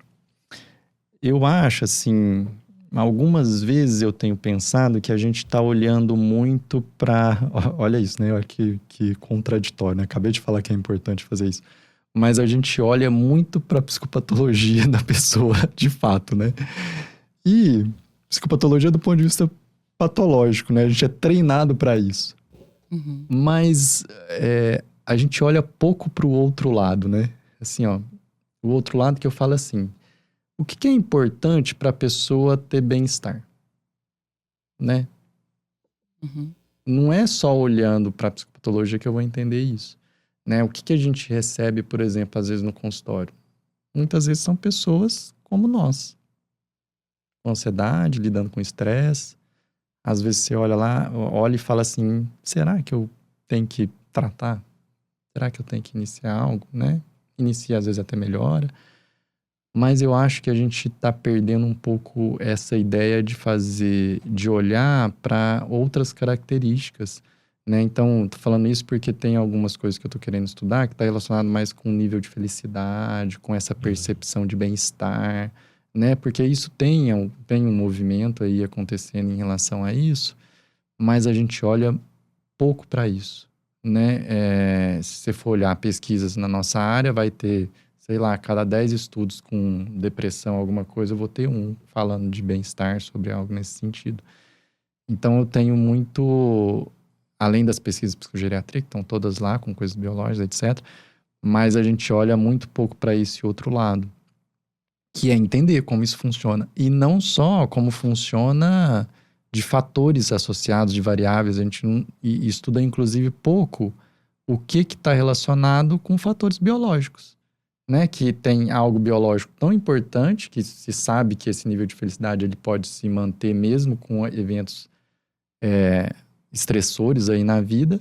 Eu acho, assim, algumas vezes eu tenho pensado que a gente está olhando muito para... Olha isso, né? Olha que contraditório, né? Acabei de falar que é importante fazer isso. Mas a gente olha muito para a psicopatologia da pessoa, de fato, né? E psicopatologia do ponto de vista patológico, né? A gente é treinado para isso. Mas a gente olha pouco para o outro lado, né? Assim, ó, o outro lado que eu falo assim, o que é importante para a pessoa ter bem-estar, né? Não é só olhando para a psicopatologia que eu vou entender isso, né? O que a gente recebe, por exemplo, às vezes no consultório? Muitas vezes são pessoas como nós, com ansiedade, lidando com estresse. Às vezes você olha e fala assim, será que eu tenho que tratar? Será que eu tenho que iniciar algo, né? Inicia, às vezes até melhora. Mas eu acho que a gente está perdendo um pouco essa ideia de olhar para outras características, né? Então, tô falando isso porque tem algumas coisas que eu tô querendo estudar que está relacionado mais com o nível de felicidade, com essa percepção de bem-estar, né? Porque isso tem um movimento aí acontecendo em relação a isso, mas a gente olha pouco para isso, né? Se você for olhar pesquisas na nossa área, vai ter, sei lá, cada 10 estudos com depressão, alguma coisa, eu vou ter um falando de bem-estar sobre algo nesse sentido. Então, eu tenho muito, além das pesquisas de psicogeriatria, que estão todas lá, com coisas biológicas, etc., mas a gente olha muito pouco para esse outro lado, que é entender como isso funciona. E não só como funciona de fatores associados, de variáveis, a gente estuda, inclusive, pouco o que está relacionado com fatores biológicos, né? Que tem algo biológico tão importante, que se sabe que esse nível de felicidade ele pode se manter mesmo com eventos estressores aí na vida,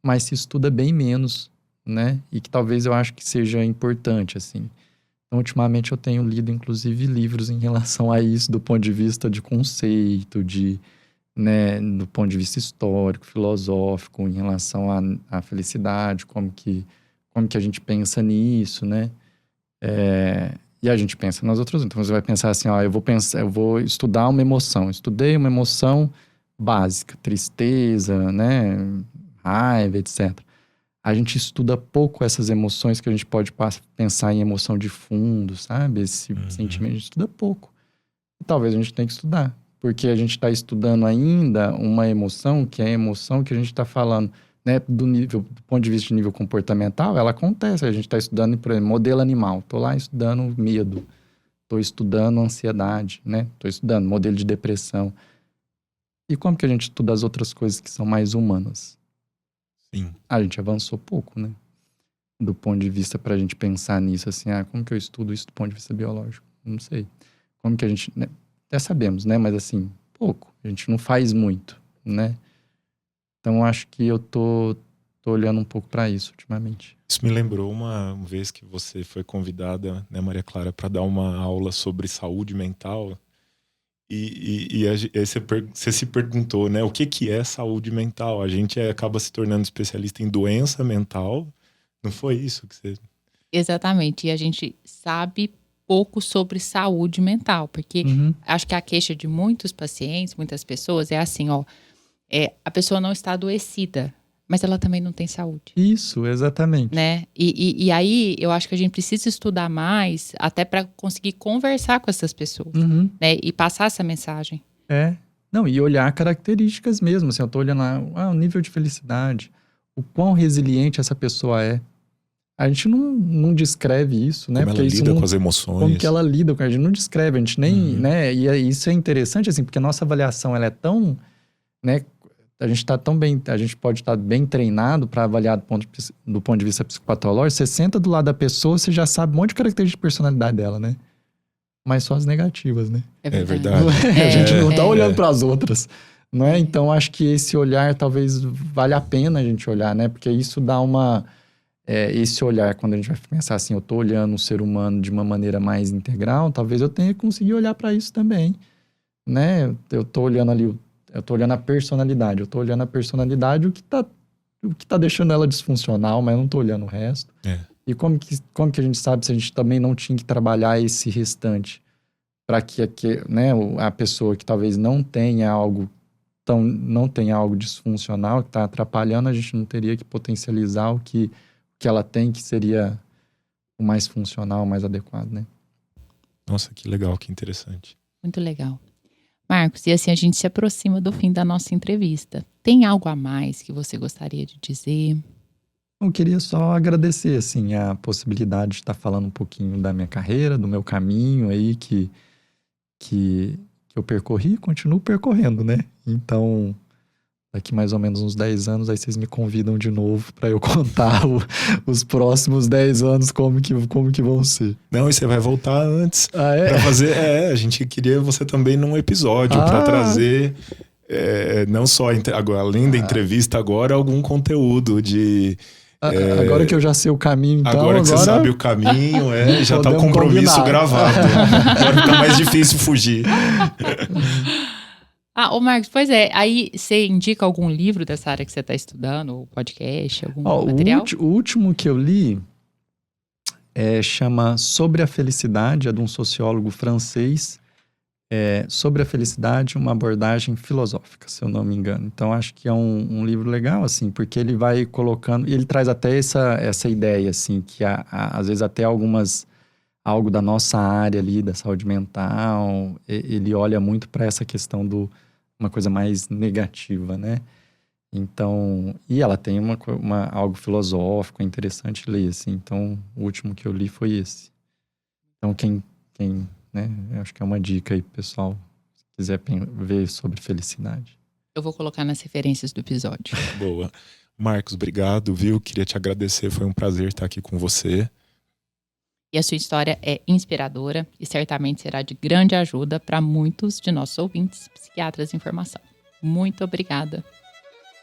mas se estuda bem menos, né? E que talvez eu acho que seja importante, assim. Então, ultimamente eu tenho lido, inclusive, livros em relação a isso, do ponto de vista de conceito, né, do ponto de vista histórico, filosófico, em relação à felicidade, como que a gente pensa nisso, né? E a gente pensa nas outras. Então, você vai pensar assim, ó, eu vou estudar uma emoção. Estudei uma emoção básica, tristeza, né, raiva, etc. A gente estuda pouco essas emoções que a gente pode pensar em emoção de fundo, sabe? Esse sentimento a gente estuda pouco. E talvez a gente tenha que estudar. Porque a gente está estudando ainda uma emoção, que é a emoção que a gente está falando, né? Do ponto de vista de nível comportamental, ela acontece. A gente está estudando, por exemplo, modelo animal. Estou lá estudando medo. Estou estudando ansiedade, né? Estou estudando modelo de depressão. E como que a gente estuda as outras coisas que são mais humanas? Sim. A gente avançou pouco, né? Do ponto de vista pra gente pensar nisso, assim, como que eu estudo isso do ponto de vista biológico? Não sei. Como que a gente, né? Até sabemos, né? Mas assim, pouco. A gente não faz muito, né? Então, acho que eu tô tô olhando um pouco para isso ultimamente. Isso me lembrou uma vez que você foi convidada, né, Maria Clara, para dar uma aula sobre saúde mental. E aí você se perguntou, né, o que é saúde mental? A gente acaba se tornando especialista em doença mental. Não foi isso que você... Exatamente. E a gente sabe pouco sobre saúde mental, porque acho que a queixa de muitos pacientes, muitas pessoas, é assim, a pessoa não está adoecida, mas ela também não tem saúde. Isso, exatamente. Né? E aí, eu acho que a gente precisa estudar mais, até para conseguir conversar com essas pessoas, né? E passar essa mensagem. Não, e olhar características mesmo, assim, eu tô olhando lá, o nível de felicidade, o quão resiliente essa pessoa é. A gente não descreve isso, né? Como porque ela isso lida com as emoções. Como que ela lida com a gente, não descreve, a gente nem, né? E isso é interessante, assim, porque a nossa avaliação, ela é tão, né? A gente pode estar bem treinado para avaliar do ponto de vista psicopatológico. Você senta do lado da pessoa, você já sabe um monte de características de personalidade dela, né? Mas só as negativas, né? É verdade. A gente não tá olhando para as outras, não é? Então, acho que esse olhar talvez vale a pena a gente olhar, né? Porque isso dá uma... esse olhar, quando a gente vai pensar assim, eu tô olhando o ser humano de uma maneira mais integral, talvez eu tenha que conseguir olhar para isso também, né? Eu tô olhando ali, eu tô olhando a personalidade, o que tá deixando ela disfuncional, mas eu não tô olhando o resto. E como que a gente sabe se a gente também não tinha que trabalhar esse restante para que né, a pessoa que talvez não tenha algo disfuncional, que está atrapalhando, a gente não teria que potencializar o que ela tem, que seria o mais funcional, o mais adequado, né? Nossa, que legal, que interessante. Muito legal. Marcos, e assim a gente se aproxima do fim da nossa entrevista. Tem algo a mais que você gostaria de dizer? Eu queria só agradecer, assim, a possibilidade de estar falando um pouquinho da minha carreira, do meu caminho aí que eu percorri e continuo percorrendo, né? Então, daqui mais ou menos uns 10 anos, aí vocês me convidam de novo para eu contar os próximos 10 anos como que vão ser. Não, e você vai voltar antes é? para fazer... a gente queria você também num episódio para trazer, não só, além da entrevista agora, algum conteúdo de... agora que eu já sei o caminho, então... Agora que você sabe o caminho, já tá o compromisso combinar. Gravado. Agora tá mais difícil fugir. Ô Marcos, pois aí você indica algum livro dessa área que você está estudando, ou podcast, algum material? O último que eu li chama Sobre a Felicidade, é de um sociólogo francês, sobre a felicidade, uma abordagem filosófica, se eu não me engano. Então, acho que é um livro legal, assim, porque ele vai colocando... Ele traz até essa ideia, assim, que às vezes até algo da nossa área ali, da saúde mental, ele olha muito para essa questão uma coisa mais negativa, né? Então, e ela tem algo filosófico, é interessante ler, assim. Então, o último que eu li foi esse. Então, quem né? Eu acho que é uma dica aí pro pessoal, se quiser ver sobre felicidade. Eu vou colocar nas referências do episódio. Boa. Marcos, obrigado, viu? Queria te agradecer, foi um prazer estar aqui com você. E a sua história é inspiradora e certamente será de grande ajuda para muitos de nossos ouvintes, psiquiatras em formação. Muito obrigada.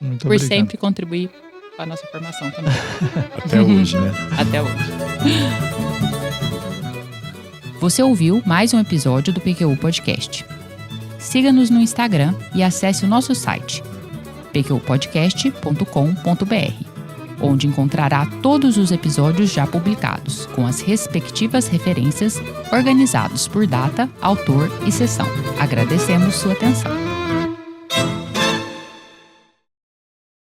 Muito por obrigado. Sempre contribuir com a nossa formação também. Até hoje, né? Até hoje. Você ouviu mais um episódio do PQU Podcast. Siga-nos no Instagram e acesse o nosso site pqpodcast.com.br, onde encontrará todos os episódios já publicados, com as respectivas referências, organizados por data, autor e sessão. Agradecemos sua atenção.